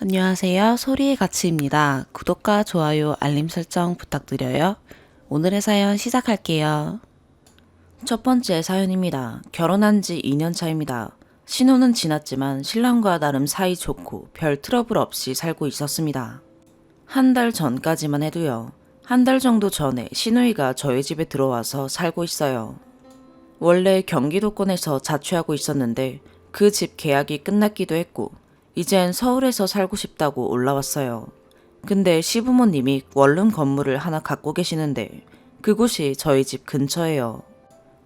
안녕하세요. 소리의 가치입니다. 구독과 좋아요, 알림 설정 부탁드려요. 오늘의 사연 시작할게요. 첫 번째 사연입니다. 결혼한 지 2년 차입니다. 신혼은 지났지만 신랑과 나름 사이 좋고 별 트러블 없이 살고 있었습니다. 한 달 전까지만 해도요. 한 달 정도 전에 시누이가 저희 집에 들어와서 살고 있어요. 원래 경기도권에서 자취하고 있었는데 그 집 계약이 끝났기도 했고 이젠 서울에서 살고 싶다고 올라왔어요. 근데 시부모님이 원룸 건물을 하나 갖고 계시는데 그곳이 저희 집 근처예요.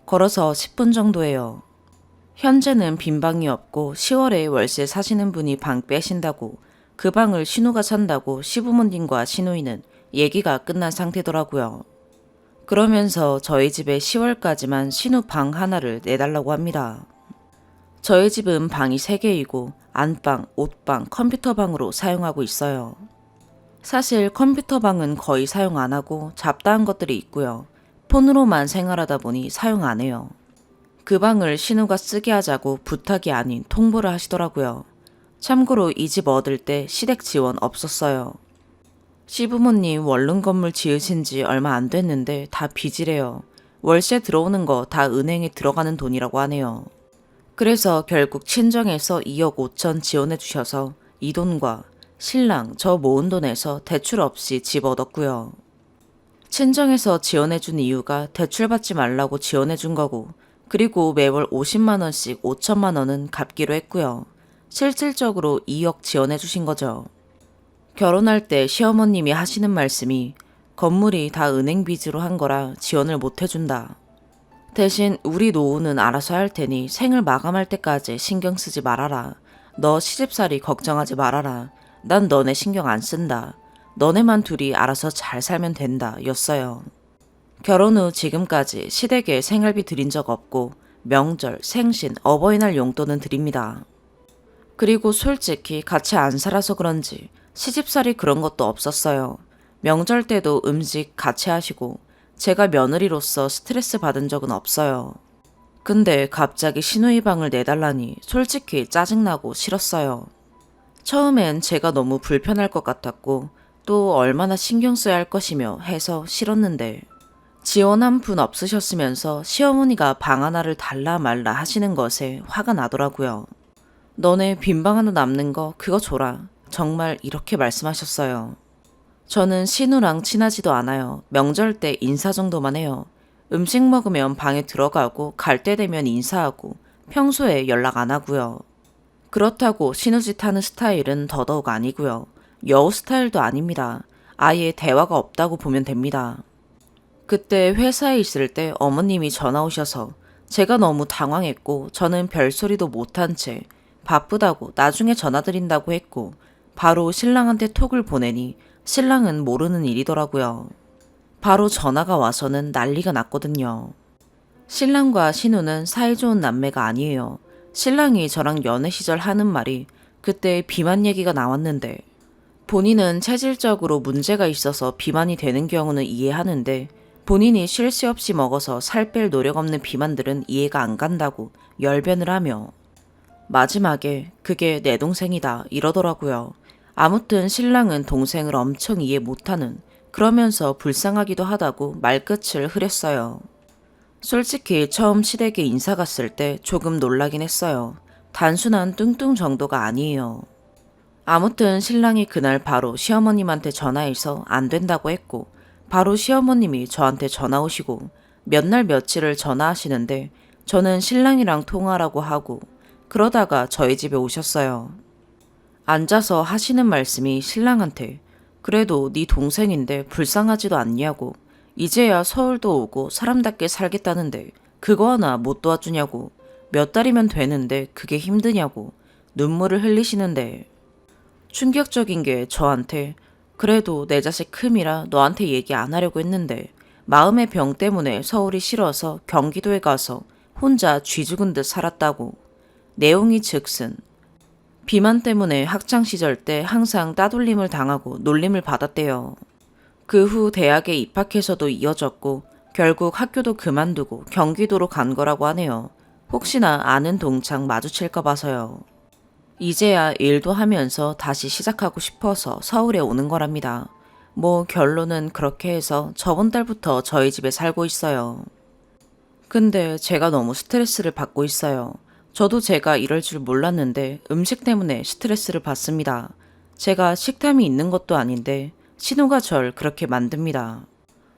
걸어서 10분 정도예요. 현재는 빈 방이 없고 10월에 월세 사시는 분이 방 빼신다고 그 방을 신우가 산다고 시부모님과 시누이는 얘기가 끝난 상태더라고요. 그러면서 저희 집에 10월까지만 신우 방 하나를 내달라고 합니다. 저희 집은 방이 3개이고 안방, 옷방, 컴퓨터방으로 사용하고 있어요. 사실 컴퓨터방은 거의 사용 안 하고 잡다한 것들이 있고요. 폰으로만 생활하다 보니 사용 안 해요. 그 방을 신우가 쓰게 하자고 부탁이 아닌 통보를 하시더라고요. 참고로 이 집 얻을 때 시댁 지원 없었어요. 시부모님 원룸 건물 지으신 지 얼마 안 됐는데 다 빚이래요. 월세 들어오는 거 다 은행에 들어가는 돈이라고 하네요. 그래서 결국 친정에서 2억 5천 지원해 주셔서 이 돈과 신랑 저 모은 돈에서 대출 없이 집 얻었고요. 친정에서 지원해 준 이유가 대출 받지 말라고 지원해 준 거고 그리고 매월 50만 원씩 5천만 원은 갚기로 했고요. 실질적으로 2억 지원해 주신 거죠. 결혼할 때 시어머님이 하시는 말씀이 건물이 다 은행 빚으로 한 거라 지원을 못 해준다. 대신 우리 노후는 알아서 할 테니 생을 마감할 때까지 신경 쓰지 말아라. 너 시집살이 걱정하지 말아라. 난 너네 신경 안 쓴다. 너네만 둘이 알아서 잘 살면 된다. 였어요. 결혼 후 지금까지 시댁에 생활비 드린 적 없고 명절, 생신, 어버이날 용돈은 드립니다. 그리고 솔직히 같이 안 살아서 그런지 시집살이 그런 것도 없었어요. 명절 때도 음식 같이 하시고 제가 며느리로서 스트레스 받은 적은 없어요. 근데 갑자기 시누이 방을 내달라니 솔직히 짜증나고 싫었어요. 처음엔 제가 너무 불편할 것 같았고 또 얼마나 신경 써야 할 것이며 해서 싫었는데 지원 한 푼 없으셨으면서 시어머니가 방 하나를 달라 말라 하시는 것에 화가 나더라고요. 너네 빈방 하나 남는 거 그거 줘라. 정말 이렇게 말씀하셨어요. 저는 신우랑 친하지도 않아요. 명절 때 인사 정도만 해요. 음식 먹으면 방에 들어가고 갈 때 되면 인사하고 평소에 연락 안 하고요. 그렇다고 신우짓 하는 스타일은 더더욱 아니고요. 여우 스타일도 아닙니다. 아예 대화가 없다고 보면 됩니다. 그때 회사에 있을 때 어머님이 전화 오셔서 제가 너무 당황했고 저는 별소리도 못한 채 바쁘다고 나중에 전화드린다고 했고 바로 신랑한테 톡을 보내니 신랑은 모르는 일이더라고요. 바로 전화가 와서는 난리가 났거든요. 신랑과 신우는 사이좋은 남매가 아니에요. 신랑이 저랑 연애 시절 하는 말이 그때 비만 얘기가 나왔는데 본인은 체질적으로 문제가 있어서 비만이 되는 경우는 이해하는데 본인이 쉴 새 없이 먹어서 살 뺄 노력 없는 비만들은 이해가 안 간다고 열변을 하며 마지막에 그게 내 동생이다 이러더라고요. 아무튼 신랑은 동생을 엄청 이해 못하는 그러면서 불쌍하기도 하다고 말끝을 흐렸어요. 솔직히 처음 시댁에 인사 갔을 때 조금 놀라긴 했어요. 단순한 뚱뚱 정도가 아니에요. 아무튼 신랑이 그날 바로 시어머님한테 전화해서 안 된다고 했고 바로 시어머님이 저한테 전화 오시고 몇 날 며칠을 전화하시는데 저는 신랑이랑 통화라고 하고 그러다가 저희 집에 오셨어요. 앉아서 하시는 말씀이 신랑한테 그래도 네 동생인데 불쌍하지도 않냐고 이제야 서울도 오고 사람답게 살겠다는데 그거 하나 못 도와주냐고 몇 달이면 되는데 그게 힘드냐고 눈물을 흘리시는데 충격적인 게 저한테 그래도 내 자식 큼이라 너한테 얘기 안 하려고 했는데 마음의 병 때문에 서울이 싫어서 경기도에 가서 혼자 쥐 죽은 듯 살았다고 내용이 즉슨 비만 때문에 학창시절 때 항상 따돌림을 당하고 놀림을 받았대요. 그 후 대학에 입학해서도 이어졌고 결국 학교도 그만두고 경기도로 간 거라고 하네요. 혹시나 아는 동창 마주칠까 봐서요. 이제야 일도 하면서 다시 시작하고 싶어서 서울에 오는 거랍니다. 뭐 결론은 그렇게 해서 저번 달부터 저희 집에 살고 있어요. 근데 제가 너무 스트레스를 받고 있어요. 저도 제가 이럴 줄 몰랐는데 음식 때문에 스트레스를 받습니다. 제가 식탐이 있는 것도 아닌데 신우가 절 그렇게 만듭니다.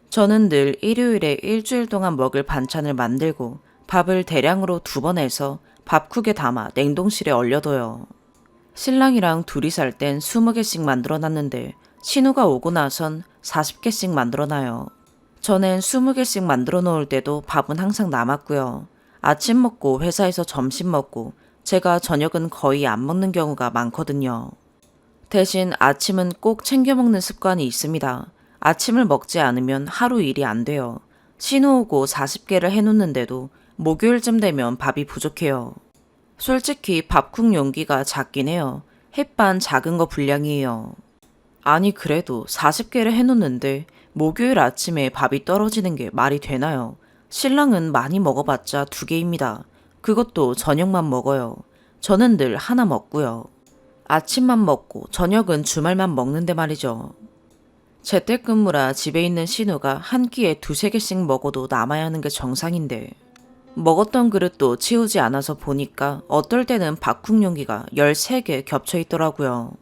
저는 늘 일요일에 일주일 동안 먹을 반찬을 만들고 밥을 대량으로 2번 해서 밥쿡에 담아 냉동실에 얼려둬요. 신랑이랑 둘이 살 땐 20개씩 만들어놨는데 신우가 오고 나선 40개씩 만들어놔요. 전엔 20개씩 만들어 놓을 때도 밥은 항상 남았고요. 아침 먹고 회사에서 점심 먹고 제가 저녁은 거의 안 먹는 경우가 많거든요. 대신 아침은 꼭 챙겨 먹는 습관이 있습니다. 아침을 먹지 않으면 하루 일이 안 돼요. 신우 오고 40개를 해놓는데도 목요일쯤 되면 밥이 부족해요. 솔직히 밥국 용기가 작긴 해요. 햇반 작은 거 분량이에요. 아니 그래도 40개를 해놓는데 목요일 아침에 밥이 떨어지는 게 말이 되나요? 신랑은 많이 먹어봤자 2개입니다. 그것도 저녁만 먹어요. 저는 늘 하나 먹고요. 아침만 먹고 저녁은 주말만 먹는데 말이죠. 재택근무라 집에 있는 신우가 한 끼에 2~3개씩 먹어도 남아야 하는 게 정상인데 먹었던 그릇도 치우지 않아서 보니까 어떨 때는 밥국 용기가 13개 겹쳐 있더라고요.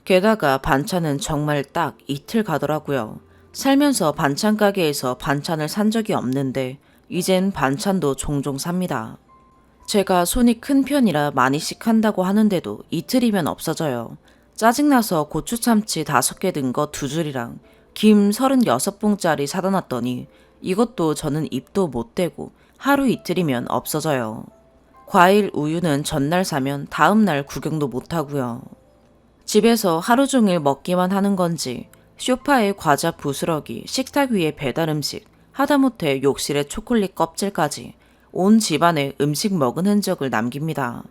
게다가 반찬은 정말 딱 이틀 가더라고요. 살면서 반찬 가게에서 반찬을 산 적이 없는데 이젠 반찬도 종종 삽니다. 제가 손이 큰 편이라 많이씩 한다고 하는데도 이틀이면 없어져요. 짜증나서 고추 참치 5개 든 거 2줄이랑 김 36봉짜리 사다 놨더니 이것도 저는 입도 못 대고 하루 이틀이면 없어져요. 과일, 우유는 전날 사면 다음날 구경도 못 하고요. 집에서 하루 종일 먹기만 하는 건지 소파에 과자 부스러기, 식탁 위에 배달 음식, 하다못해 욕실에 초콜릿 껍질까지 온 집안에 음식 먹은 흔적을 남깁니다.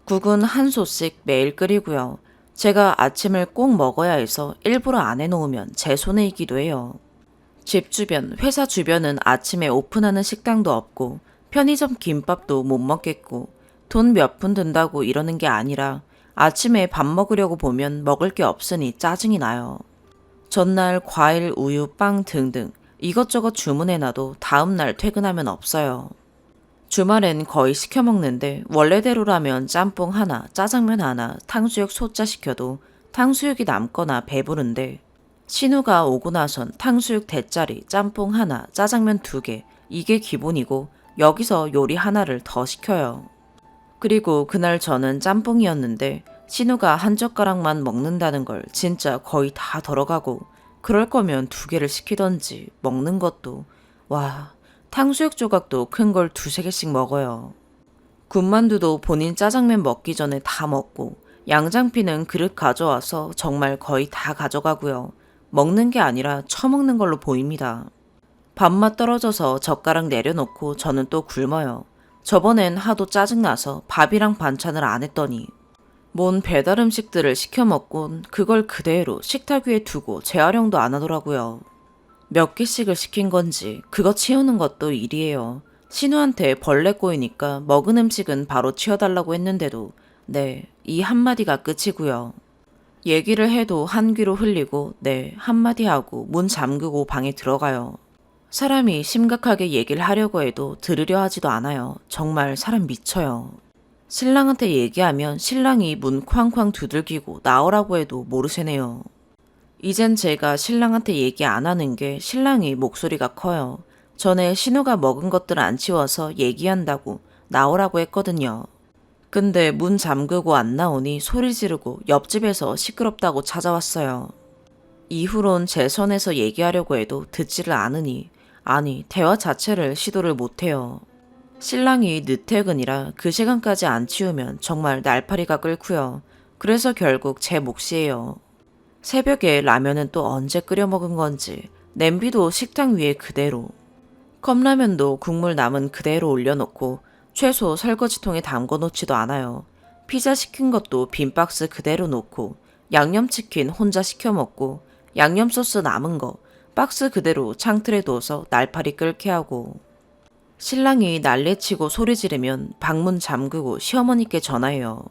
국은 한 솥씩 매일 끓이고요. 제가 아침을 꼭 먹어야 해서 일부러 안 해놓으면 제 손해이기도 해요. 집 주변, 회사 주변은 아침에 오픈하는 식당도 없고 편의점 김밥도 못 먹겠고 돈 몇 푼 든다고 이러는 게 아니라 아침에 밥 먹으려고 보면 먹을 게 없으니 짜증이 나요. 전날 과일, 우유, 빵 등등 이것저것 주문해놔도 다음날 퇴근하면 없어요. 주말엔 거의 시켜 먹는데 원래대로라면 짬뽕 하나, 짜장면 하나, 탕수육 소짜 시켜도 탕수육이 남거나 배부른데 신우가 오고 나선 탕수육 대짜리, 짬뽕 하나, 짜장면 2개 이게 기본이고 여기서 요리 하나를 더 시켜요. 그리고 그날 저는 짬뽕이었는데 신우가 한 젓가락만 먹는다는 걸 진짜 거의 다 덜어가고 그럴 거면 2개를 시키던지 먹는 것도 와 탕수육 조각도 큰 걸 2~3개씩 먹어요. 군만두도 본인 짜장면 먹기 전에 다 먹고 양장피는 그릇 가져와서 정말 거의 다 가져가고요. 먹는 게 아니라 처먹는 걸로 보입니다. 밥맛 떨어져서 젓가락 내려놓고 저는 또 굶어요. 저번엔 하도 짜증나서 밥이랑 반찬을 안 했더니 뭔 배달 음식들을 시켜 먹곤 그걸 그대로 식탁 위에 두고 재활용도 안 하더라고요. 몇 개씩을 시킨 건지 그거 치우는 것도 일이에요. 신우한테 벌레 꼬이니까 먹은 음식은 바로 치워달라고 했는데도 네, 이 한마디가 끝이고요. 얘기를 해도 한 귀로 흘리고 네, 한마디 하고 문 잠그고 방에 들어가요. 사람이 심각하게 얘기를 하려고 해도 들으려 하지도 않아요. 정말 사람 미쳐요. 신랑한테 얘기하면 신랑이 문 쾅쾅 두들기고 나오라고 해도 모르세네요. 이젠 제가 신랑한테 얘기 안 하는 게 신랑이 목소리가 커요. 전에 신우가 먹은 것들 안 치워서 얘기한다고 나오라고 했거든요. 근데 문 잠그고 안 나오니 소리 지르고 옆집에서 시끄럽다고 찾아왔어요. 이후론 제 선에서 얘기하려고 해도 듣지를 않으니 아니 대화 자체를 시도를 못해요. 신랑이 늦퇴근이라 그 시간까지 안 치우면 정말 날파리가 끓고요. 그래서 결국 제 몫이에요. 새벽에 라면은 또 언제 끓여 먹은 건지 냄비도 식탁 위에 그대로 컵라면도 국물 남은 그대로 올려놓고 채소 설거지통에 담궈 놓지도 않아요. 피자 시킨 것도 빈 박스 그대로 놓고 양념치킨 혼자 시켜 먹고 양념소스 남은 거 박스 그대로 창틀에 둬서 날파리 끓게 하고 신랑이 난리치고 소리 지르면 방문 잠그고 시어머니께 전화해요.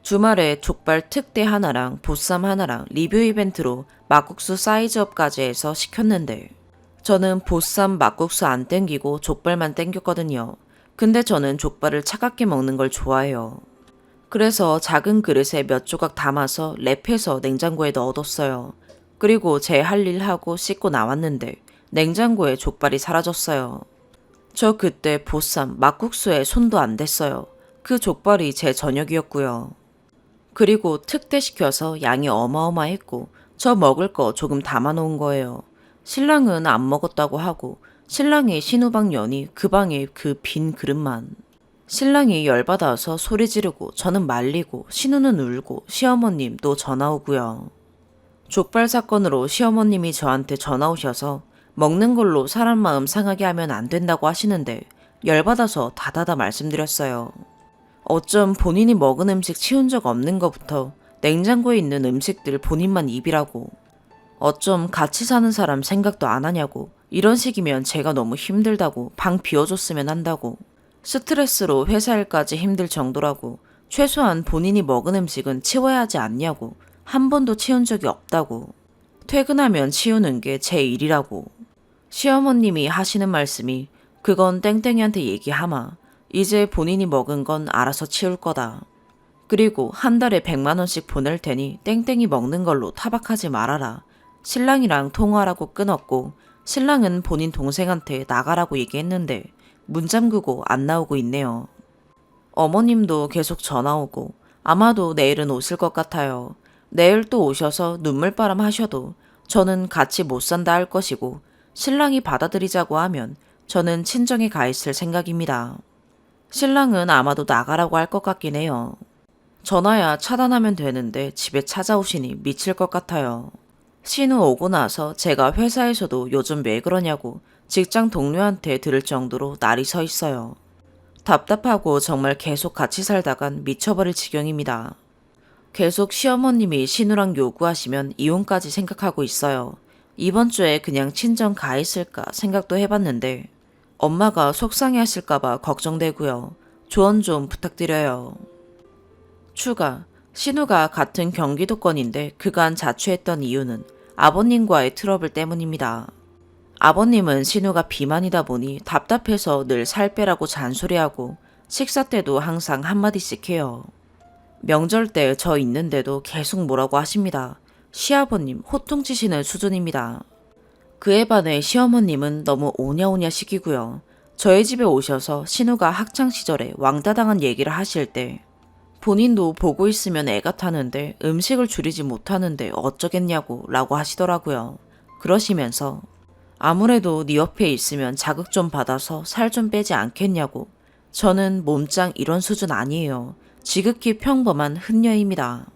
주말에 족발 특대 하나랑 보쌈 하나랑 리뷰 이벤트로 막국수 사이즈업까지 해서 시켰는데 저는 보쌈 막국수 안 땡기고 족발만 땡겼거든요. 근데 저는 족발을 차갑게 먹는 걸 좋아해요. 그래서 작은 그릇에 몇 조각 담아서 랩해서 냉장고에 넣어뒀어요. 그리고 제 할 일 하고 씻고 나왔는데 냉장고에 족발이 사라졌어요. 저 그때 보쌈, 막국수에 손도 안 댔어요. 그 족발이 제 저녁이었고요. 그리고 특대시켜서 양이 어마어마했고 저 먹을 거 조금 담아놓은 거예요. 신랑은 안 먹었다고 하고 신랑의 신우방 년이 그 방에 그 빈 그릇만. 신랑이 열받아서 소리 지르고 저는 말리고 신우는 울고 시어머님도 전화 오고요. 족발 사건으로 시어머님이 저한테 전화 오셔서 먹는 걸로 사람 마음 상하게 하면 안 된다고 하시는데 열받아서 다다다 말씀드렸어요. 어쩜 본인이 먹은 음식 치운 적 없는 것부터 냉장고에 있는 음식들 본인만 입이라고. 어쩜 같이 사는 사람 생각도 안 하냐고. 이런 식이면 제가 너무 힘들다고. 방 비워줬으면 한다고. 스트레스로 회사 일까지 힘들 정도라고. 최소한 본인이 먹은 음식은 치워야 하지 않냐고. 한 번도 치운 적이 없다고. 퇴근하면 치우는 게 제 일이라고. 시어머님이 하시는 말씀이 그건 땡땡이한테 얘기하마. 이제 본인이 먹은 건 알아서 치울 거다. 그리고 한 달에 100만 원씩 보낼 테니 땡땡이 먹는 걸로 타박하지 말아라. 신랑이랑 통화하라고 끊었고 신랑은 본인 동생한테 나가라고 얘기했는데 문 잠그고 안 나오고 있네요. 어머님도 계속 전화 오고 아마도 내일은 오실 것 같아요. 내일 또 오셔서 눈물바람 하셔도 저는 같이 못 산다 할 것이고 신랑이 받아들이자고 하면 저는 친정에 가 있을 생각입니다. 신랑은 아마도 나가라고 할 것 같긴 해요. 전화야 차단하면 되는데 집에 찾아오시니 미칠 것 같아요. 신우 오고 나서 제가 회사에서도 요즘 왜 그러냐고 직장 동료한테 들을 정도로 날이 서 있어요. 답답하고 정말 계속 같이 살다간 미쳐버릴 지경입니다. 계속 시어머님이 신우랑 요구하시면 이혼까지 생각하고 있어요. 이번 주에 그냥 친정 가 있을까 생각도 해봤는데 엄마가 속상해 하실까봐 걱정되고요. 조언 좀 부탁드려요. 추가, 신우가 같은 경기도권인데 그간 자취했던 이유는 아버님과의 트러블 때문입니다. 아버님은 신우가 비만이다 보니 답답해서 늘 살 빼라고 잔소리하고 식사 때도 항상 한마디씩 해요. 명절 때 저 있는데도 계속 뭐라고 하십니다. 시아버님 호통치시는 수준입니다. 그에 반해 시어머님은 너무 오냐오냐 시키고요. 저희 집에 오셔서 신우가 학창시절에 왕따당한 얘기를 하실 때 본인도 보고 있으면 애가 타는데 음식을 줄이지 못하는데 어쩌겠냐고 라고 하시더라고요. 그러시면서 아무래도 네 옆에 있으면 자극 좀 받아서 살 좀 빼지 않겠냐고. 저는 몸짱 이런 수준 아니에요. 지극히 평범한 흔녀입니다.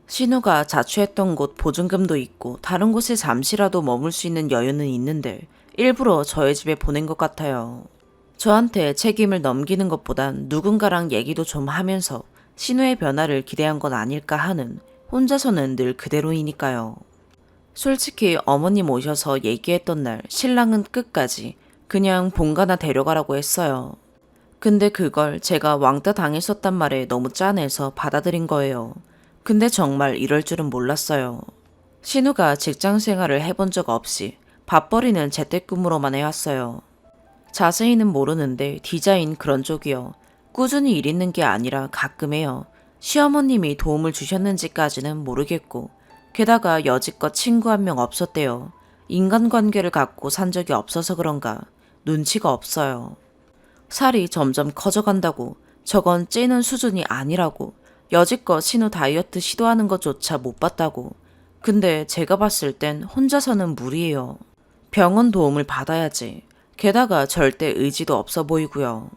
신우가 자취했던 곳 보증금도 있고 다른 곳에 잠시라도 머물 수 있는 여유는 있는데 일부러 저의 집에 보낸 것 같아요. 저한테 책임을 넘기는 것보단 누군가랑 얘기도 좀 하면서 신우의 변화를 기대한 건 아닐까 하는 혼자서는 늘 그대로이니까요. 솔직히 어머님 오셔서 얘기했던 날 신랑은 끝까지 그냥 본가나 데려가라고 했어요. 근데 그걸 제가 왕따 당했었단 말에 너무 짠해서 받아들인 거예요. 근데 정말 이럴 줄은 몰랐어요. 신우가 직장 생활을 해본 적 없이 밥벌이는 재택근무로만 해왔어요. 자세히는 모르는데 디자인 그런 쪽이요. 꾸준히 일 있는 게 아니라 가끔 해요. 시어머님이 도움을 주셨는지까지는 모르겠고 게다가 여지껏 친구 한 명 없었대요. 인간관계를 갖고 산 적이 없어서 그런가 눈치가 없어요. 살이 점점 커져간다고 저건 찌는 수준이 아니라고 여지껏 신우 다이어트 시도하는 것조차 못 봤다고. 근데 제가 봤을 땐 혼자서는 무리예요. 병원 도움을 받아야지. 게다가 절대 의지도 없어 보이고요.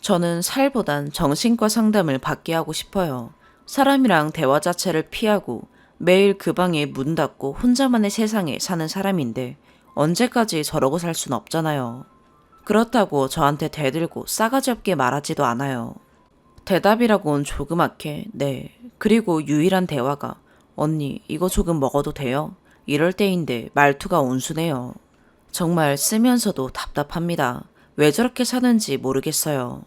저는 살보단 정신과 상담을 받게 하고 싶어요. 사람이랑 대화 자체를 피하고 매일 그 방에 문 닫고 혼자만의 세상에 사는 사람인데 언제까지 저러고 살 순 없잖아요. 그렇다고 저한테 대들고 싸가지 없게 말하지도 않아요. 대답이라곤 조그맣게 네. 그리고 유일한 대화가 언니 이거 조금 먹어도 돼요? 이럴 때인데 말투가 온순해요. 정말 쓰면서도 답답합니다. 왜 저렇게 사는지 모르겠어요.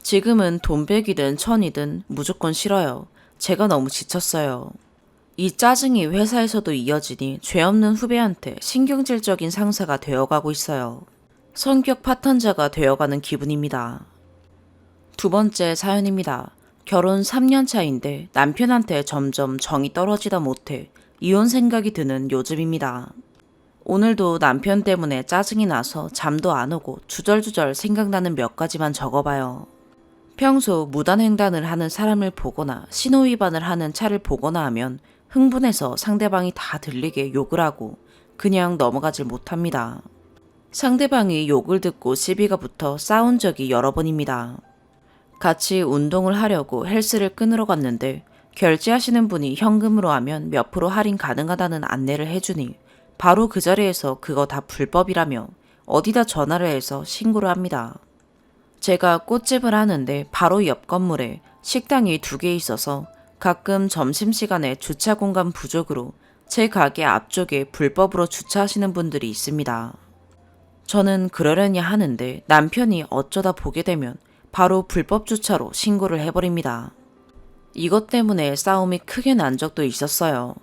지금은 돈백이든 천이든 무조건 싫어요. 제가 너무 지쳤어요. 이 짜증이 회사에서도 이어지니 죄 없는 후배한테 신경질적인 상사가 되어가고 있어요. 성격 파탄자가 되어가는 기분입니다. 두 번째 사연입니다. 결혼 3년 차인데 남편한테 점점 정이 떨어지다 못해 이혼 생각이 드는 요즘입니다. 오늘도 남편 때문에 짜증이 나서 잠도 안 오고 주절주절 생각나는 몇 가지만 적어봐요. 평소 무단횡단을 하는 사람을 보거나 신호위반을 하는 차를 보거나 하면 흥분해서 상대방이 다 들리게 욕을 하고 그냥 넘어가질 못합니다. 상대방이 욕을 듣고 시비가 붙어 싸운 적이 여러 번입니다. 같이 운동을 하려고 헬스를 끊으러 갔는데 결제하시는 분이 현금으로 하면 몇 프로 할인 가능하다는 안내를 해주니 바로 그 자리에서 그거 다 불법이라며 어디다 전화를 해서 신고를 합니다. 제가 꽃집을 하는데 바로 옆 건물에 식당이 2개 있어서 가끔 점심시간에 주차 공간 부족으로 제 가게 앞쪽에 불법으로 주차하시는 분들이 있습니다. 저는 그러려니 하는데 남편이 어쩌다 보게 되면 바로 불법 주차로 신고를 해버립니다. 이것 때문에 싸움이 크게 난 적도 있었어요.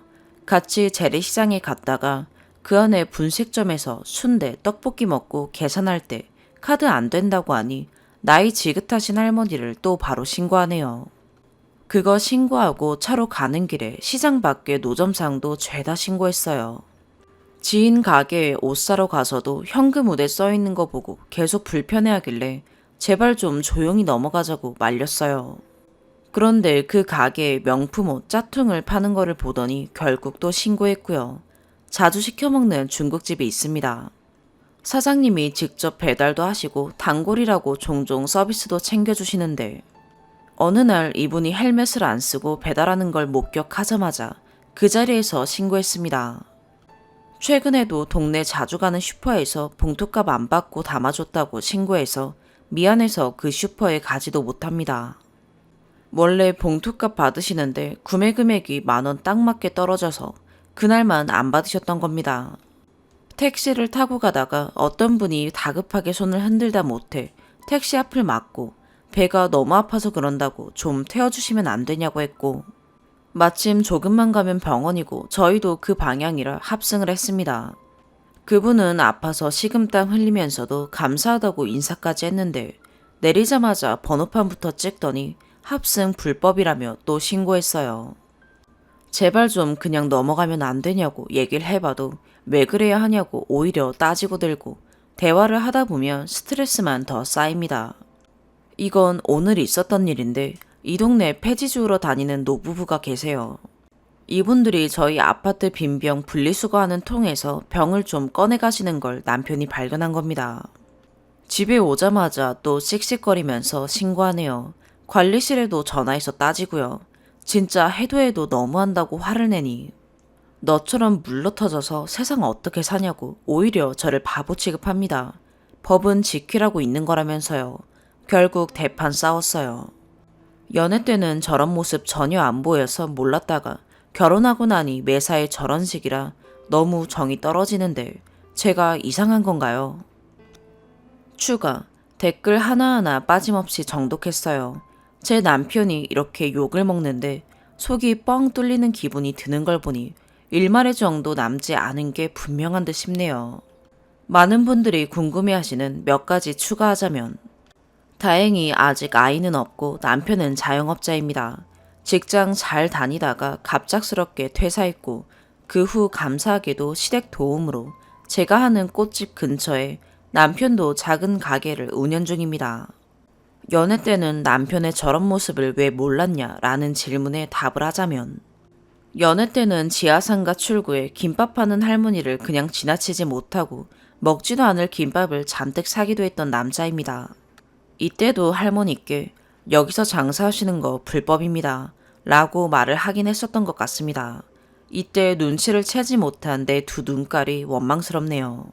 같이 재래시장에 갔다가 그 안에 분식점에서 순대, 떡볶이 먹고 계산할 때 카드 안 된다고 하니 나이 지긋하신 할머니를 또 바로 신고하네요. 그거 신고하고 차로 가는 길에 시장 밖에 노점상도 죄다 신고했어요. 지인 가게에 옷 사러 가서도 현금 우대 써있는 거 보고 계속 불편해하길래 제발 좀 조용히 넘어가자고 말렸어요. 그런데 그 가게에 명품 옷 짝퉁을 파는 거를 보더니 결국 또 신고했고요. 자주 시켜먹는 중국집이 있습니다. 사장님이 직접 배달도 하시고 단골이라고 종종 서비스도 챙겨주시는데 어느 날 이분이 헬멧을 안 쓰고 배달하는 걸 목격하자마자 그 자리에서 신고했습니다. 최근에도 동네 자주 가는 슈퍼에서 봉투값 안 받고 담아줬다고 신고해서 미안해서 그 슈퍼에 가지도 못합니다. 원래 봉투값 받으시는데 구매 금액이 10,000원 딱 맞게 떨어져서 그날만 안 받으셨던 겁니다. 택시를 타고 가다가 어떤 분이 다급하게 손을 흔들다 못해 택시 앞을 막고 배가 너무 아파서 그런다고 좀 태워주시면 안 되냐고 했고 마침 조금만 가면 병원이고 저희도 그 방향이라 합승을 했습니다. 그분은 아파서 식은땀 흘리면서도 감사하다고 인사까지 했는데 내리자마자 번호판부터 찍더니 합승 불법이라며 또 신고했어요. 제발 좀 그냥 넘어가면 안 되냐고 얘기를 해봐도 왜 그래야 하냐고 오히려 따지고 들고 대화를 하다 보면 스트레스만 더 쌓입니다. 이건 오늘 있었던 일인데 이 동네 폐지 주우러 다니는 노부부가 계세요. 이분들이 저희 아파트 빈병 분리수거하는 통에서 병을 좀 꺼내 가시는 걸 남편이 발견한 겁니다. 집에 오자마자 또 씩씩거리면서 신고하네요. 관리실에도 전화해서 따지고요. 진짜 해도 해도 너무한다고 화를 내니 너처럼 물러터져서 세상 어떻게 사냐고 오히려 저를 바보 취급합니다. 법은 지키라고 있는 거라면서요. 결국 대판 싸웠어요. 연애 때는 저런 모습 전혀 안 보여서 몰랐다가 결혼하고 나니 매사에 저런 식이라 너무 정이 떨어지는데 제가 이상한 건가요? 추가, 댓글 하나하나 빠짐없이 정독했어요. 제 남편이 이렇게 욕을 먹는데 속이 뻥 뚫리는 기분이 드는 걸 보니 일말의 정도 남지 않은 게 분명한 듯 싶네요. 많은 분들이 궁금해하시는 몇 가지 추가하자면 다행히 아직 아이는 없고 남편은 자영업자입니다. 직장 잘 다니다가 갑작스럽게 퇴사했고 그 후 감사하게도 시댁 도움으로 제가 하는 꽃집 근처에 남편도 작은 가게를 운영 중입니다. 연애 때는 남편의 저런 모습을 왜 몰랐냐라는 질문에 답을 하자면 연애 때는 지하상가 출구에 김밥 파는 할머니를 그냥 지나치지 못하고 먹지도 않을 김밥을 잔뜩 사기도 했던 남자입니다. 이때도 할머니께 여기서 장사하시는 거 불법입니다. 라고 말을 하긴 했었던 것 같습니다. 이때 눈치를 채지 못한 내 두 눈깔이 원망스럽네요.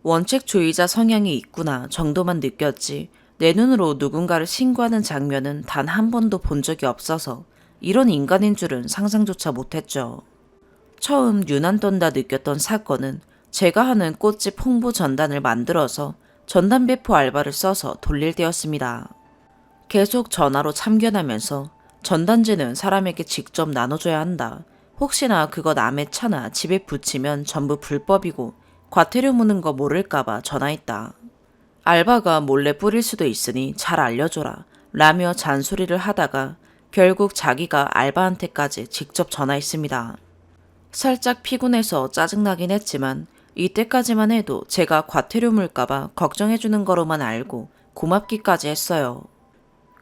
원칙주의자 성향이 있구나 정도만 느꼈지 내 눈으로 누군가를 신고하는 장면은 단 한 번도 본 적이 없어서 이런 인간인 줄은 상상조차 못했죠. 처음 유난 떤다 느꼈던 사건은 제가 하는 꽃집 홍보 전단을 만들어서 전단 배포 알바를 써서 돌릴 때였습니다. 계속 전화로 참견하면서 전단지는 사람에게 직접 나눠줘야 한다. 혹시나 그거 남의 차나 집에 붙이면 전부 불법이고 과태료 무는 거 모를까봐 전화했다. 알바가 몰래 뿌릴 수도 있으니 잘 알려줘라 라며 잔소리를 하다가 결국 자기가 알바한테까지 직접 전화했습니다. 살짝 피곤해서 짜증나긴 했지만 이때까지만 해도 제가 과태료 물까봐 걱정해주는 거로만 알고 고맙기까지 했어요.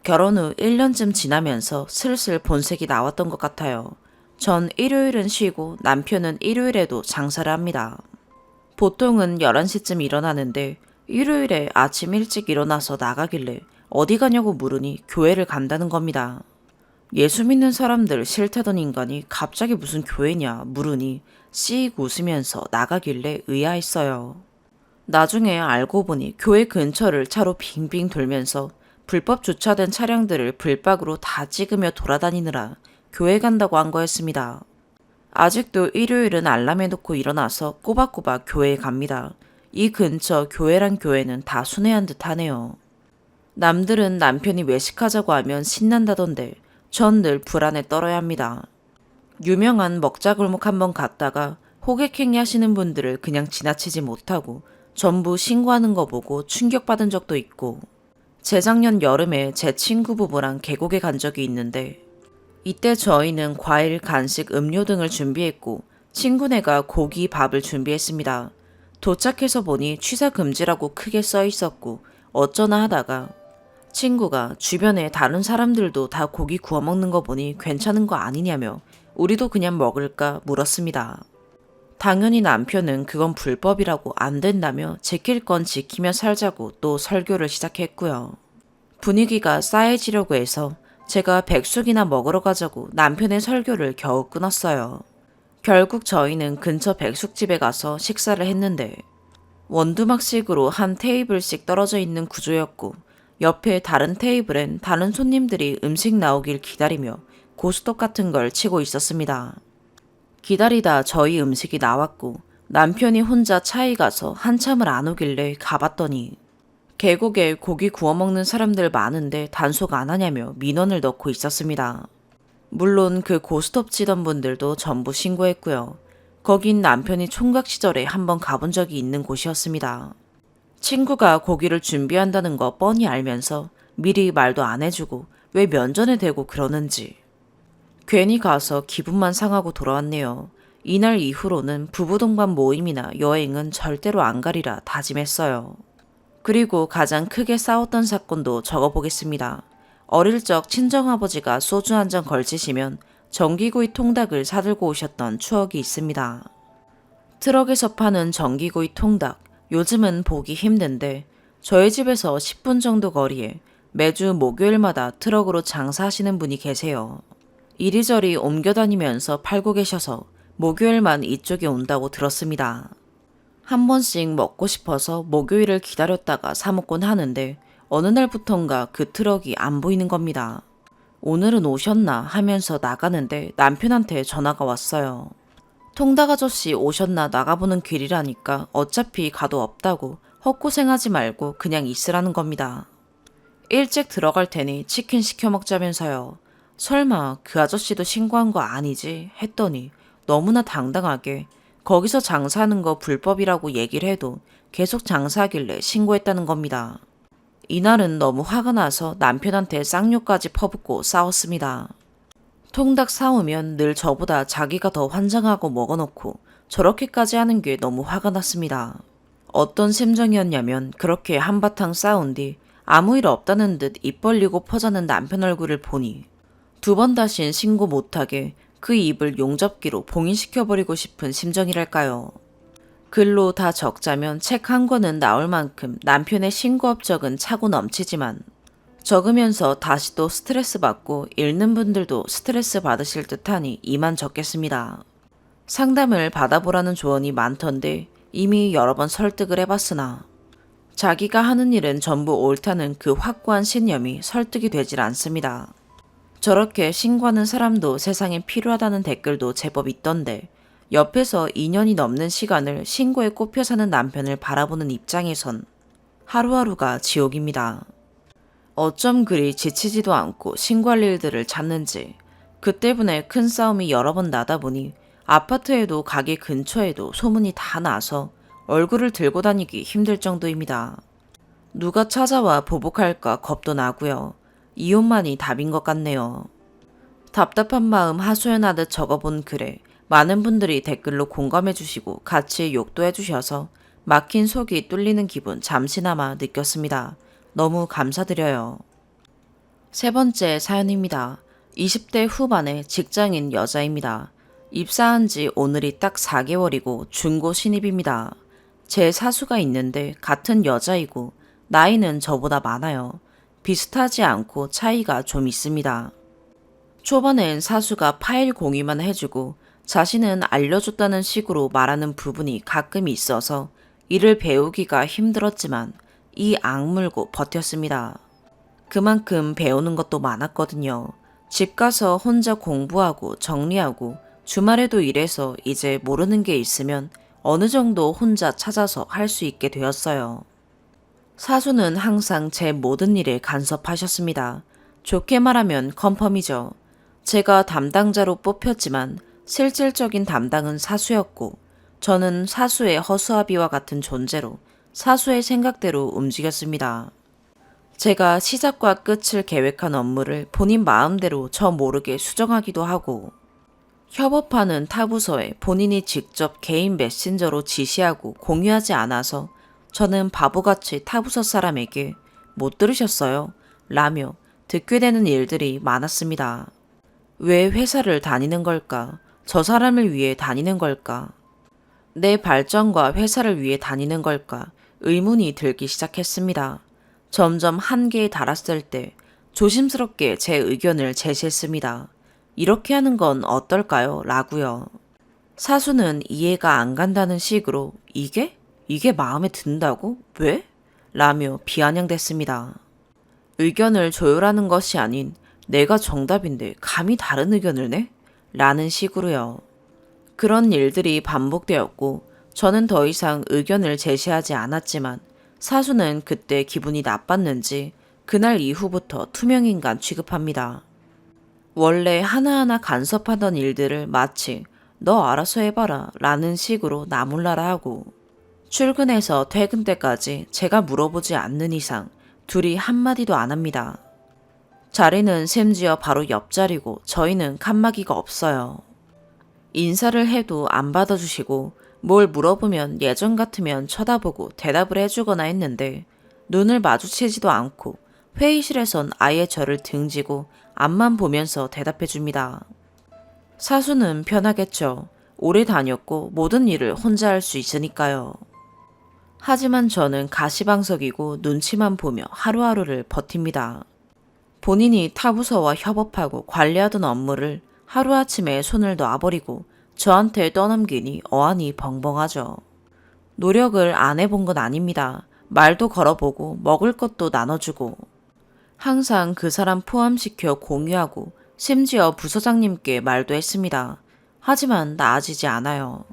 결혼 후 1년쯤 지나면서 슬슬 본색이 나왔던 것 같아요. 전 일요일은 쉬고 남편은 일요일에도 장사를 합니다. 보통은 11시쯤 일어나는데 일요일에 아침 일찍 일어나서 나가길래 어디 가냐고 물으니 교회를 간다는 겁니다. 예수 믿는 사람들 싫다던 인간이 갑자기 무슨 교회냐 물으니 씩 웃으면서 나가길래 의아했어요. 나중에 알고 보니 교회 근처를 차로 빙빙 돌면서 불법 주차된 차량들을 불박으로 다 찍으며 돌아다니느라 교회 간다고 한 거였습니다. 아직도 일요일은 알람해놓고 일어나서 꼬박꼬박 교회에 갑니다. 이 근처 교회란 교회는 다 순회한 듯 하네요. 남들은 남편이 외식하자고 하면 신난다던데 전 늘 불안에 떨어야 합니다. 유명한 먹자골목 한번 갔다가 호객행위 하시는 분들을 그냥 지나치지 못하고 전부 신고하는 거 보고 충격받은 적도 있고, 재작년 여름에 제 친구 부부랑 계곡에 간 적이 있는데 이때 저희는 과일, 간식, 음료 등을 준비했고 친구네가 고기, 밥을 준비했습니다. 도착해서 보니 취사 금지라고 크게 써 있었고 어쩌나 하다가 친구가 주변에 다른 사람들도 다 고기 구워 먹는 거 보니 괜찮은 거 아니냐며 우리도 그냥 먹을까 물었습니다. 당연히 남편은 그건 불법이라고 안 된다며 지킬 건 지키며 살자고 또 설교를 시작했고요. 분위기가 싸해지려고 해서 제가 백숙이나 먹으러 가자고 남편의 설교를 겨우 끊었어요. 결국 저희는 근처 백숙집에 가서 식사를 했는데 원두막식으로 한 테이블씩 떨어져 있는 구조였고 옆에 다른 테이블엔 다른 손님들이 음식 나오길 기다리며 고스톱 같은 걸 치고 있었습니다. 기다리다 저희 음식이 나왔고 남편이 혼자 차에 가서 한참을 안 오길래 가봤더니 계곡에 고기 구워 먹는 사람들 많은데 단속 안 하냐며 민원을 넣고 있었습니다. 물론 그 고스톱 치던 분들도 전부 신고했고요. 거긴 남편이 총각 시절에 한번 가본 적이 있는 곳이었습니다. 친구가 고기를 준비한다는 거 뻔히 알면서 미리 말도 안 해주고 왜 면전에 대고 그러는지. 괜히 가서 기분만 상하고 돌아왔네요. 이날 이후로는 부부 동반 모임이나 여행은 절대로 안 가리라 다짐했어요. 그리고 가장 크게 싸웠던 사건도 적어보겠습니다. 어릴 적 친정아버지가 소주 한 잔 걸치시면 전기구이 통닭을 사들고 오셨던 추억이 있습니다. 트럭에서 파는 전기구이 통닭, 요즘은 보기 힘든데 저희 집에서 10분 정도 거리에 매주 목요일마다 트럭으로 장사하시는 분이 계세요. 이리저리 옮겨 다니면서 팔고 계셔서 목요일만 이쪽에 온다고 들었습니다. 한 번씩 먹고 싶어서 목요일을 기다렸다가 사 먹곤 하는데 어느 날부턴가 그 트럭이 안 보이는 겁니다. 오늘은 오셨나 하면서 나가는데 남편한테 전화가 왔어요. 통닭 아저씨 오셨나 나가보는 길이라니까 어차피 가도 없다고 헛고생하지 말고 그냥 있으라는 겁니다. 일찍 들어갈 테니 치킨 시켜 먹자면서요. 설마 그 아저씨도 신고한 거 아니지 했더니 너무나 당당하게 거기서 장사하는 거 불법이라고 얘기를 해도 계속 장사하길래 신고했다는 겁니다. 이날은 너무 화가 나서 남편한테 쌍욕까지 퍼붓고 싸웠습니다. 통닭 사오면 늘 저보다 자기가 더 환장하고 먹어놓고 저렇게까지 하는 게 너무 화가 났습니다. 어떤 심정이었냐면 그렇게 한바탕 싸운 뒤 아무 일 없다는 듯 입 벌리고 퍼자는 남편 얼굴을 보니 두 번 다신 신고 못하게 그 입을 용접기로 봉인시켜버리고 싶은 심정이랄까요. 글로 다 적자면 책 한 권은 나올 만큼 남편의 신고 업적은 차고 넘치지만 적으면서 다시 또 스트레스 받고 읽는 분들도 스트레스 받으실 듯하니 이만 적겠습니다. 상담을 받아보라는 조언이 많던데 이미 여러 번 설득을 해봤으나 자기가 하는 일은 전부 옳다는 그 확고한 신념이 설득이 되질 않습니다. 저렇게 신고하는 사람도 세상에 필요하다는 댓글도 제법 있던데 옆에서 2년이 넘는 시간을 신고에 꼽혀 사는 남편을 바라보는 입장에선 하루하루가 지옥입니다. 어쩜 그리 지치지도 않고 신고할 일들을 찾는지. 그 때문에 큰 싸움이 여러 번 나다 보니 아파트에도 가게 근처에도 소문이 다 나서 얼굴을 들고 다니기 힘들 정도입니다. 누가 찾아와 보복할까 겁도 나고요. 이혼만이 답인 것 같네요. 답답한 마음 하소연하듯 적어본 글에 많은 분들이 댓글로 공감해주시고 같이 욕도 해주셔서 막힌 속이 뚫리는 기분 잠시나마 느꼈습니다. 너무 감사드려요. 세 번째 사연입니다. 20대 후반의 직장인 여자입니다. 입사한 지 오늘이 딱 4개월이고 중고 신입입니다. 제 사수가 있는데 같은 여자이고 나이는 저보다 많아요. 비슷하지 않고 차이가 좀 있습니다. 초반엔 사수가 파일 공유만 해주고 자신은 알려줬다는 식으로 말하는 부분이 가끔 있어서 일을 배우기가 힘들었지만 이 악물고 버텼습니다. 그만큼 배우는 것도 많았거든요. 집 가서 혼자 공부하고 정리하고 주말에도 일해서 이제 모르는 게 있으면 어느 정도 혼자 찾아서 할 수 있게 되었어요. 사수는 항상 제 모든 일에 간섭하셨습니다. 좋게 말하면 컨펌이죠. 제가 담당자로 뽑혔지만 실질적인 담당은 사수였고 저는 사수의 허수아비와 같은 존재로 사수의 생각대로 움직였습니다. 제가 시작과 끝을 계획한 업무를 본인 마음대로 저 모르게 수정하기도 하고 협업하는 타 부서에 본인이 직접 개인 메신저로 지시하고 공유하지 않아서 저는 바보같이 타 부서 사람에게 못 들으셨어요? 라며 듣게 되는 일들이 많았습니다. 왜 회사를 다니는 걸까? 저 사람을 위해 다니는 걸까? 내 발전과 회사를 위해 다니는 걸까? 의문이 들기 시작했습니다. 점점 한계에 달았을 때 조심스럽게 제 의견을 제시했습니다. 이렇게 하는 건 어떨까요? 라고요. 사수는 이해가 안 간다는 식으로 이게 마음에 든다고? 왜? 라며 비아냥댔습니다. 의견을 조율하는 것이 아닌 내가 정답인데 감히 다른 의견을 내? 라는 식으로요. 그런 일들이 반복되었고 저는 더 이상 의견을 제시하지 않았지만 사수는 그때 기분이 나빴는지 그날 이후부터 투명인간 취급합니다. 원래 하나하나 간섭하던 일들을 마치 너 알아서 해봐라 라는 식으로 나몰라라 하고 출근해서 퇴근 때까지 제가 물어보지 않는 이상 둘이 한마디도 안 합니다. 자리는 심지어 바로 옆자리고 저희는 칸막이가 없어요. 인사를 해도 안 받아주시고 뭘 물어보면 예전 같으면 쳐다보고 대답을 해주거나 했는데 눈을 마주치지도 않고 회의실에선 아예 저를 등지고 앞만 보면서 대답해줍니다. 사수는 편하겠죠. 오래 다녔고 모든 일을 혼자 할 수 있으니까요. 하지만 저는 가시방석이고 눈치만 보며 하루하루를 버팁니다. 본인이 타부서와 협업하고 관리하던 업무를 하루아침에 손을 놔버리고 저한테 떠넘기니 어안이 벙벙하죠. 노력을 안 해본 건 아닙니다. 말도 걸어보고 먹을 것도 나눠주고 항상 그 사람 포함시켜 공유하고 심지어 부서장님께 말도 했습니다. 하지만 나아지지 않아요.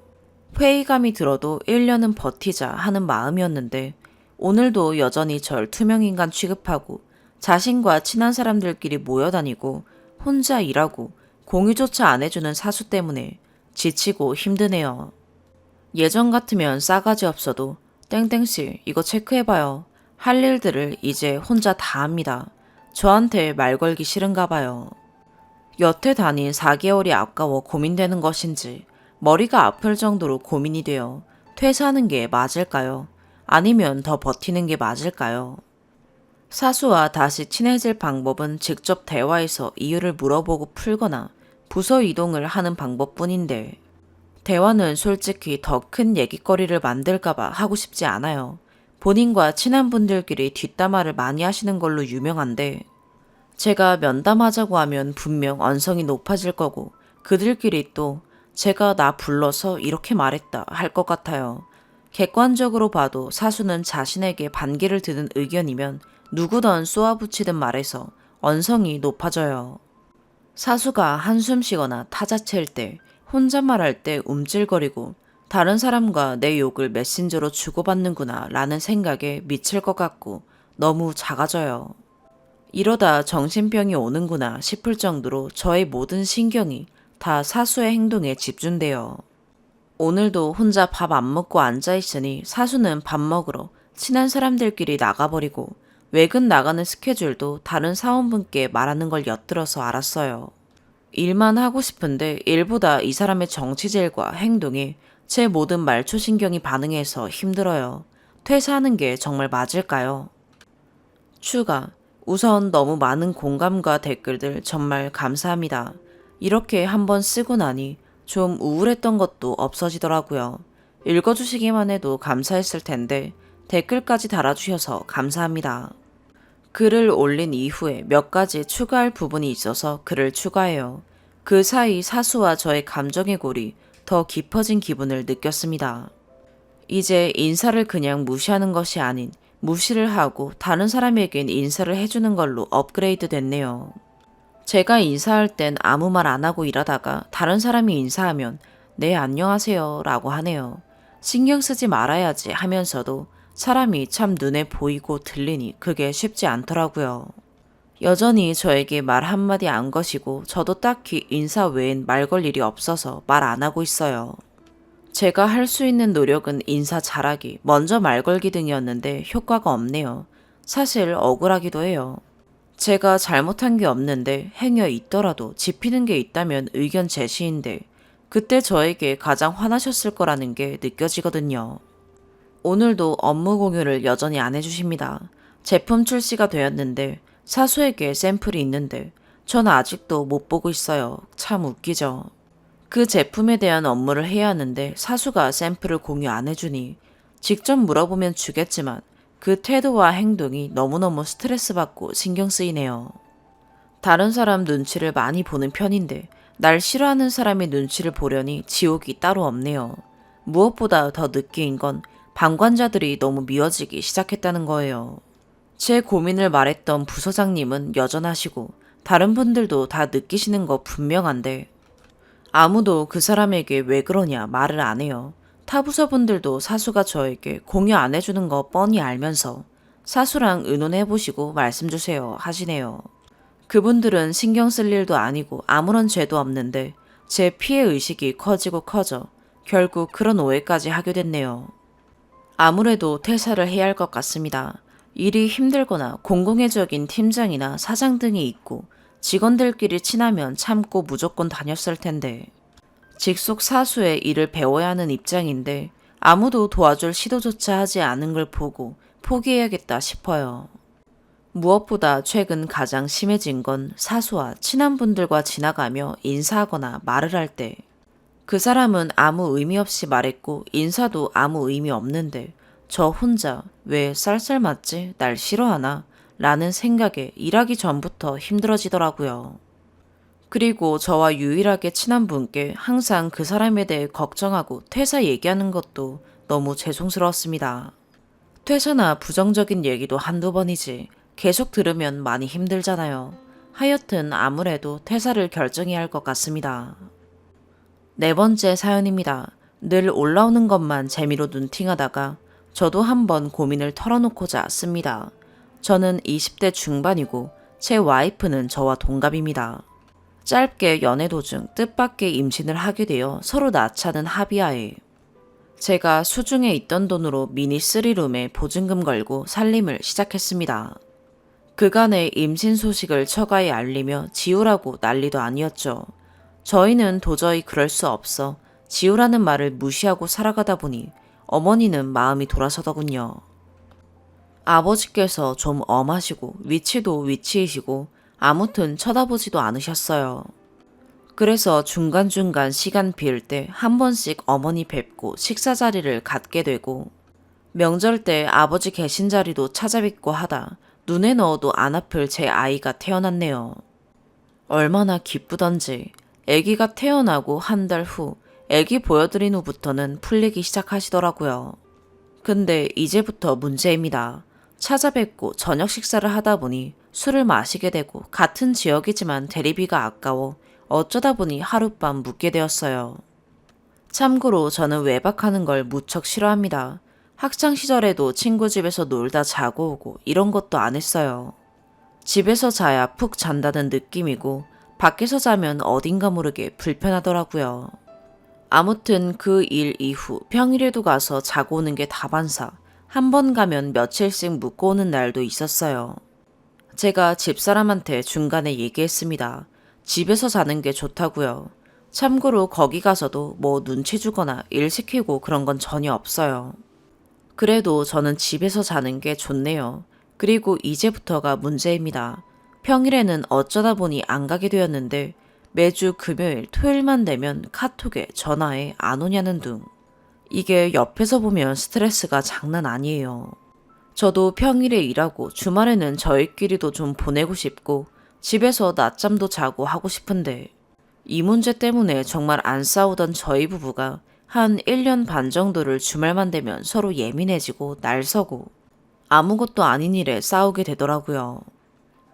회의감이 들어도 1년은 버티자 하는 마음이었는데 오늘도 여전히 절 투명인간 취급하고 자신과 친한 사람들끼리 모여다니고 혼자 일하고 공유조차 안 해주는 사수 때문에 지치고 힘드네요. 예전 같으면 싸가지 없어도 땡땡씨 이거 체크해봐요. 할 일들을 이제 혼자 다 합니다. 저한테 말 걸기 싫은가 봐요. 여태 다닌 4개월이 아까워 고민되는 것인지 머리가 아플 정도로 고민이 되어 퇴사하는 게 맞을까요? 아니면 더 버티는 게 맞을까요? 사수와 다시 친해질 방법은 직접 대화해서 이유를 물어보고 풀거나 부서 이동을 하는 방법뿐인데 대화는 솔직히 더 큰 얘기거리를 만들까봐 하고 싶지 않아요. 본인과 친한 분들끼리 뒷담화를 많이 하시는 걸로 유명한데 제가 면담하자고 하면 분명 언성이 높아질 거고 그들끼리 또 제가 나 불러서 이렇게 말했다 할 것 같아요. 객관적으로 봐도 사수는 자신에게 반기를 드는 의견이면 누구든 쏘아붙이든 말해서 언성이 높아져요. 사수가 한숨 쉬거나 타자챌 때 혼잣말할 때 움찔거리고 다른 사람과 내 욕을 메신저로 주고받는구나 라는 생각에 미칠 것 같고 너무 작아져요. 이러다 정신병이 오는구나 싶을 정도로 저의 모든 신경이 다 사수의 행동에 집중돼요. 오늘도 혼자 밥 안 먹고 앉아있으니 사수는 밥 먹으러 친한 사람들끼리 나가버리고 외근 나가는 스케줄도 다른 사원분께 말하는 걸 엿들어서 알았어요. 일만 하고 싶은데 일보다 이 사람의 정치질과 행동에 제 모든 말초신경이 반응해서 힘들어요. 퇴사하는 게 정말 맞을까요? 추가. 우선 너무 많은 공감과 댓글들 정말 감사합니다. 이렇게 한번 쓰고 나니 좀 우울했던 것도 없어지더라고요. 읽어주시기만 해도 감사했을 텐데 댓글까지 달아주셔서 감사합니다. 글을 올린 이후에 몇 가지 추가할 부분이 있어서 글을 추가해요. 그 사이 사수와 저의 감정의 골이 더 깊어진 기분을 느꼈습니다. 이제 인사를 그냥 무시하는 것이 아닌 무시를 하고 다른 사람에겐 인사를 해주는 걸로 업그레이드 됐네요. 제가 인사할 땐 아무 말 안 하고 일하다가 다른 사람이 인사하면 네, 안녕하세요 라고 하네요. 신경 쓰지 말아야지 하면서도 사람이 참 눈에 보이고 들리니 그게 쉽지 않더라고요. 여전히 저에게 말 한마디 안 거시고 저도 딱히 인사 외엔 말 걸 일이 없어서 말 안 하고 있어요. 제가 할 수 있는 노력은 인사 잘하기, 먼저 말 걸기 등이었는데 효과가 없네요. 사실 억울하기도 해요. 제가 잘못한 게 없는데 행여 있더라도 짚히는 게 있다면 의견 제시인데 그때 저에게 가장 화나셨을 거라는 게 느껴지거든요. 오늘도 업무 공유를 여전히 안 해주십니다. 제품 출시가 되었는데 사수에게 샘플이 있는데 전 아직도 못 보고 있어요. 참 웃기죠. 그 제품에 대한 업무를 해야 하는데 사수가 샘플을 공유 안 해주니 직접 물어보면 주겠지만 그 태도와 행동이 너무너무 스트레스 받고 신경 쓰이네요. 다른 사람 눈치를 많이 보는 편인데 날 싫어하는 사람의 눈치를 보려니 지옥이 따로 없네요. 무엇보다 더 느낀 건 방관자들이 너무 미워지기 시작했다는 거예요. 제 고민을 말했던 부서장님은 여전하시고 다른 분들도 다 느끼시는 거 분명한데 아무도 그 사람에게 왜 그러냐 말을 안 해요. 타 부서분들도 사수가 저에게 공유 안 해주는 거 뻔히 알면서 사수랑 의논해보시고 말씀 주세요 하시네요. 그분들은 신경 쓸 일도 아니고 아무런 죄도 없는데 제 피해 의식이 커지고 커져 결국 그런 오해까지 하게 됐네요. 아무래도 퇴사를 해야 할 것 같습니다. 일이 힘들거나 공공의적인 팀장이나 사장 등이 있고 직원들끼리 친하면 참고 무조건 다녔을 텐데 직속 사수의 일을 배워야 하는 입장인데 아무도 도와줄 시도조차 하지 않은 걸 보고 포기해야겠다 싶어요. 무엇보다 최근 가장 심해진 건 사수와 친한 분들과 지나가며 인사하거나 말을 할 때 그 사람은 아무 의미 없이 말했고 인사도 아무 의미 없는데 저 혼자 왜 쌀쌀 맞지? 날 싫어하나? 라는 생각에 일하기 전부터 힘들어지더라고요. 그리고 저와 유일하게 친한 분께 항상 그 사람에 대해 걱정하고 퇴사 얘기하는 것도 너무 죄송스러웠습니다. 퇴사나 부정적인 얘기도 한두 번이지 계속 들으면 많이 힘들잖아요. 하여튼 아무래도 퇴사를 결정해야 할 것 같습니다. 네 번째 사연입니다. 늘 올라오는 것만 재미로 눈팅하다가 저도 한번 고민을 털어놓고자 씁니다. 저는 20대 중반이고 제 와이프는 저와 동갑입니다. 짧게 연애 도중 뜻밖의 임신을 하게 되어 서로 낳자는 합의하에 제가 수중에 있던 돈으로 미니 3룸에 보증금 걸고 살림을 시작했습니다. 그간의 임신 소식을 처가에 알리며 지우라고 난리도 아니었죠. 저희는 도저히 그럴 수 없어 지우라는 말을 무시하고 살아가다 보니 어머니는 마음이 돌아서더군요. 아버지께서 좀 엄하시고 위치도 위치이시고 아무튼 쳐다보지도 않으셨어요. 그래서 중간중간 시간 비울 때 한 번씩 어머니 뵙고 식사 자리를 갖게 되고 명절 때 아버지 계신 자리도 찾아뵙고 하다 눈에 넣어도 안 아플 제 아이가 태어났네요. 얼마나 기쁘던지 아기가 태어나고 한 달 후 아기 보여드린 후부터는 풀리기 시작하시더라고요. 근데 이제부터 문제입니다. 찾아뵙고 저녁 식사를 하다 보니 술을 마시게 되고 같은 지역이지만 대리비가 아까워 어쩌다 보니 하룻밤 묵게 되었어요. 참고로 저는 외박하는 걸 무척 싫어합니다. 학창시절에도 친구 집에서 놀다 자고 오고 이런 것도 안 했어요. 집에서 자야 푹 잔다는 느낌이고 밖에서 자면 어딘가 모르게 불편하더라고요. 아무튼 그 일 이후 평일에도 가서 자고 오는 게 다반사. 한 번 가면 며칠씩 묵고 오는 날도 있었어요. 제가 집사람한테 중간에 얘기했습니다. 집에서 자는 게 좋다고요. 참고로 거기 가서도 뭐 눈치 주거나 일 시키고 그런 건 전혀 없어요. 그래도 저는 집에서 자는 게 좋네요. 그리고 이제부터가 문제입니다. 평일에는 어쩌다 보니 안 가게 되었는데 매주 금요일, 토요일만 되면 카톡에 전화에 안 오냐는 둥. 이게 옆에서 보면 스트레스가 장난 아니에요. 저도 평일에 일하고 주말에는 저희끼리도 좀 보내고 싶고 집에서 낮잠도 자고 하고 싶은데 이 문제 때문에 정말 안 싸우던 저희 부부가 한 1년 반 정도를 주말만 되면 서로 예민해지고 날서고 아무것도 아닌 일에 싸우게 되더라고요.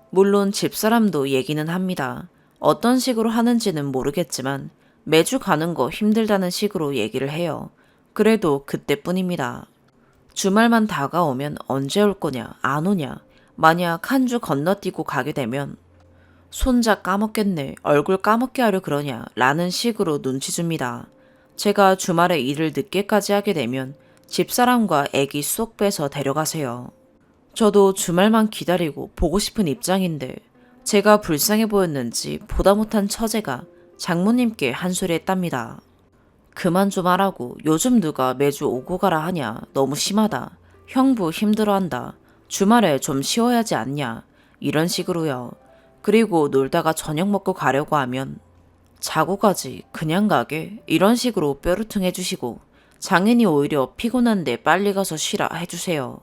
물론 집사람도 얘기는 합니다. 어떤 식으로 하는지는 모르겠지만 매주 가는 거 힘들다는 식으로 얘기를 해요. 그래도 그때뿐입니다. 주말만 다가오면 언제 올 거냐, 안 오냐, 만약 한 주 건너뛰고 가게 되면 손자 까먹겠네, 얼굴 까먹게 하려 그러냐 라는 식으로 눈치 줍니다. 제가 주말에 일을 늦게까지 하게 되면 집사람과 애기 쏙 빼서 데려가세요. 저도 주말만 기다리고 보고 싶은 입장인데 제가 불쌍해 보였는지 보다 못한 처제가 장모님께 한 소리 했답니다. 그만 좀 하라고. 요즘 누가 매주 오고 가라 하냐. 너무 심하다. 형부 힘들어한다. 주말에 좀 쉬어야지 않냐. 이런 식으로요. 그리고 놀다가 저녁 먹고 가려고 하면 자고 가지. 그냥 가게. 이런 식으로 뾰루퉁 해주시고 장인이 오히려 피곤한데 빨리 가서 쉬라 해주세요.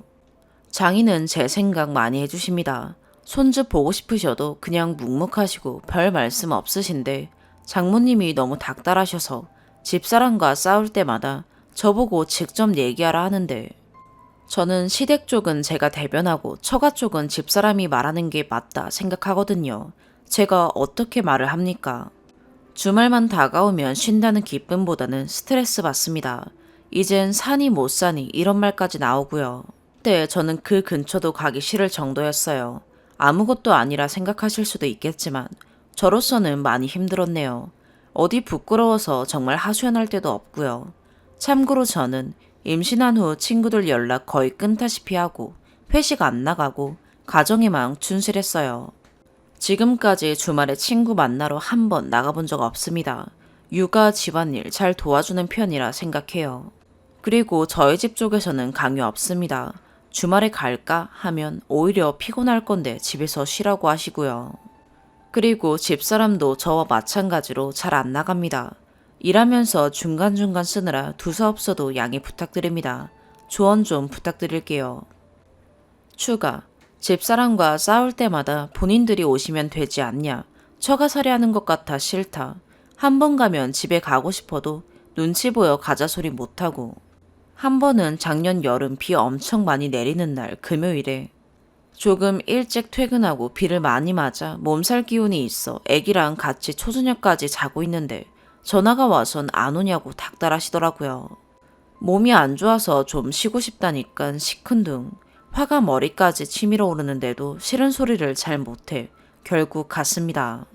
장인은 제 생각 많이 해주십니다. 손주 보고 싶으셔도 그냥 묵묵하시고 별 말씀 없으신데 장모님이 너무 닥달하셔서 집사람과 싸울 때마다 저보고 직접 얘기하라 하는데 저는 시댁 쪽은 제가 대변하고 처가 쪽은 집사람이 말하는 게 맞다 생각하거든요. 제가 어떻게 말을 합니까? 주말만 다가오면 쉰다는 기쁨보다는 스트레스 받습니다. 이젠 사니 못 사니 이런 말까지 나오고요. 그때 저는 그 근처도 가기 싫을 정도였어요. 아무것도 아니라 생각하실 수도 있겠지만 저로서는 많이 힘들었네요. 어디 부끄러워서 정말 하소연할 데도 없고요. 참고로 저는 임신한 후 친구들 연락 거의 끊다시피 하고 회식 안 나가고 가정에만 충실했어요. 지금까지 주말에 친구 만나러 한 번 나가본 적 없습니다. 육아 집안일 잘 도와주는 편이라 생각해요. 그리고 저희 집 쪽에서는 강요 없습니다. 주말에 갈까 하면 오히려 피곤할 건데 집에서 쉬라고 하시고요. 그리고 집사람도 저와 마찬가지로 잘 안 나갑니다. 일하면서 중간중간 쓰느라 두서없어도 양해 부탁드립니다. 조언 좀 부탁드릴게요. 추가. 집사람과 싸울 때마다 본인들이 오시면 되지 않냐. 처가 살해하는 것 같아 싫다. 한 번 가면 집에 가고 싶어도 눈치 보여 가자 소리 못하고. 한 번은 작년 여름 비 엄청 많이 내리는 날 금요일에 조금 일찍 퇴근하고 비를 많이 맞아 몸살 기운이 있어 애기랑 같이 초저녁까지 자고 있는데 전화가 와선 안 오냐고 닥달하시더라고요. 몸이 안 좋아서 좀 쉬고 싶다니깐 시큰둥. 화가 머리까지 치밀어 오르는데도 싫은 소리를 잘 못해 결국 갔습니다.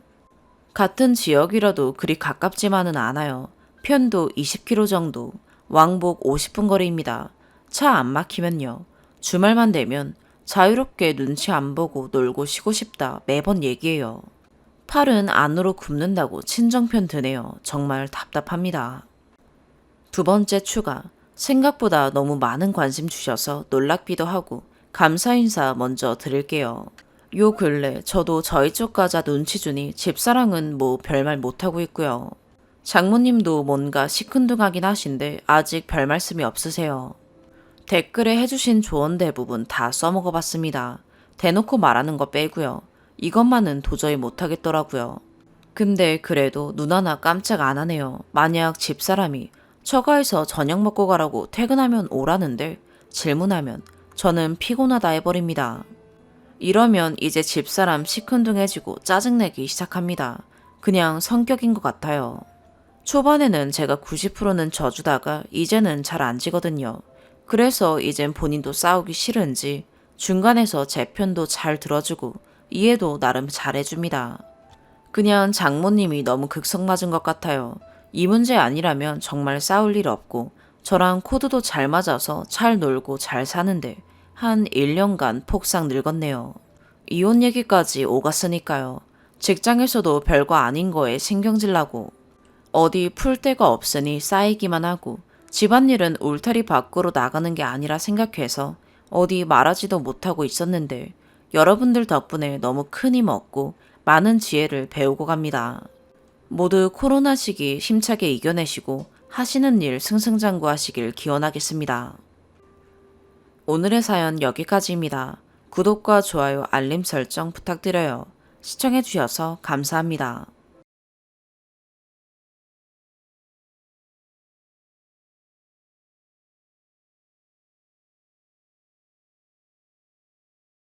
같은 지역이라도 그리 가깝지만은 않아요. 편도 20km 정도, 왕복 50분 거리입니다. 차 안 막히면요. 주말만 되면 자유롭게 눈치 안 보고 놀고 쉬고 싶다 매번 얘기해요. 팔은 안으로 굽는다고 친정편 드네요. 정말 답답합니다. 두 번째 추가. 생각보다 너무 많은 관심 주셔서 놀랍기도 하고 감사 인사 먼저 드릴게요. 요 근래 저도 저희 쪽 가자 눈치 주니 집사랑은 뭐 별말 못하고 있고요. 장모님도 뭔가 시큰둥하긴 하신데 아직 별 말씀이 없으세요. 댓글에 해주신 조언 대부분 다 써먹어 봤습니다. 대놓고 말하는 거 빼고요. 이것만은 도저히 못하겠더라고요. 근데 그래도 눈 하나 깜짝 안 하네요. 만약 집사람이 처가에서 저녁 먹고 가라고 퇴근하면 오라는데 질문하면 저는 피곤하다 해버립니다. 이러면 이제 집사람 시큰둥해지고 짜증내기 시작합니다. 그냥 성격인 것 같아요. 초반에는 제가 90%는 져주다가 이제는 잘 안 지거든요. 그래서 이젠 본인도 싸우기 싫은지 중간에서 제 편도 잘 들어주고 이해도 나름 잘해줍니다. 그냥 장모님이 너무 극성 맞은 것 같아요. 이 문제 아니라면 정말 싸울 일 없고 저랑 코드도 잘 맞아서 잘 놀고 잘 사는데 한 1년간 폭삭 늙었네요. 이혼 얘기까지 오갔으니까요. 직장에서도 별거 아닌 거에 신경질 나고 어디 풀 데가 없으니 쌓이기만 하고 집안일은 울타리 밖으로 나가는 게 아니라 생각해서 어디 말하지도 못하고 있었는데 여러분들 덕분에 너무 큰 힘 얻고 많은 지혜를 배우고 갑니다. 모두 코로나 시기 힘차게 이겨내시고 하시는 일 승승장구하시길 기원하겠습니다. 오늘의 사연 여기까지입니다. 구독과 좋아요, 알림 설정 부탁드려요. 시청해주셔서 감사합니다.